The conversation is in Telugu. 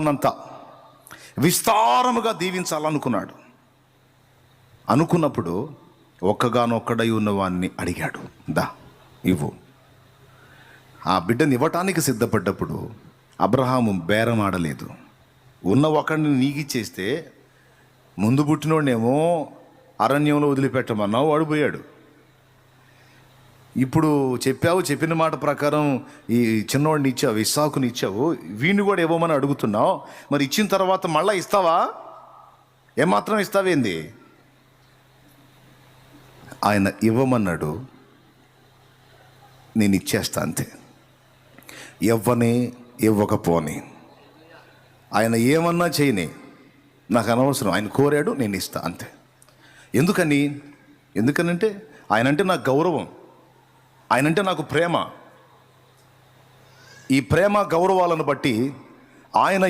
కుటుంబాన్నంతా విస్తారముగా దీవించాలనుకున్నాడు. అనుకున్నప్పుడు ఒక్కగానొక్కడై ఉన్నవాన్ని అడిగాడు, దా ఇవ్వు. ఆ బిడ్డని ఇవ్వటానికి సిద్ధపడ్డప్పుడు అబ్రహాము బేరం ఆడలేదు. ఉన్న ఒకడిని నీకిచ్చేస్తే ముందు పుట్టినోడేమో అరణ్యంలో వదిలిపెట్టమన్నావు, వాడు పోయాడు. ఇప్పుడు చెప్పిన మాట ప్రకారం ఈ చిన్నవాడిని ఇచ్చావు, ఇస్సాకుని ఇచ్చావు, వీడిని కూడా ఇవ్వమని అడుగుతున్నావు. మరి ఇచ్చిన తర్వాత మళ్ళీ ఇస్తావా? ఏమాత్రం ఇస్తావేంది? ఆయన ఇవ్వమన్నాడు, నేను ఇచ్చేస్తా అంతే. ఇవ్వని ఇవ్వకపోని, ఆయన ఏమన్నా చేయని నాకు అనవసరం. ఆయన కోరాడు, నేను ఇస్తా అంతే. ఎందుకనంటే ఆయనంటే నాకు గౌరవం, ఆయనంటే నాకు ప్రేమ. ఈ ప్రేమ గౌరవాలను బట్టి ఆయన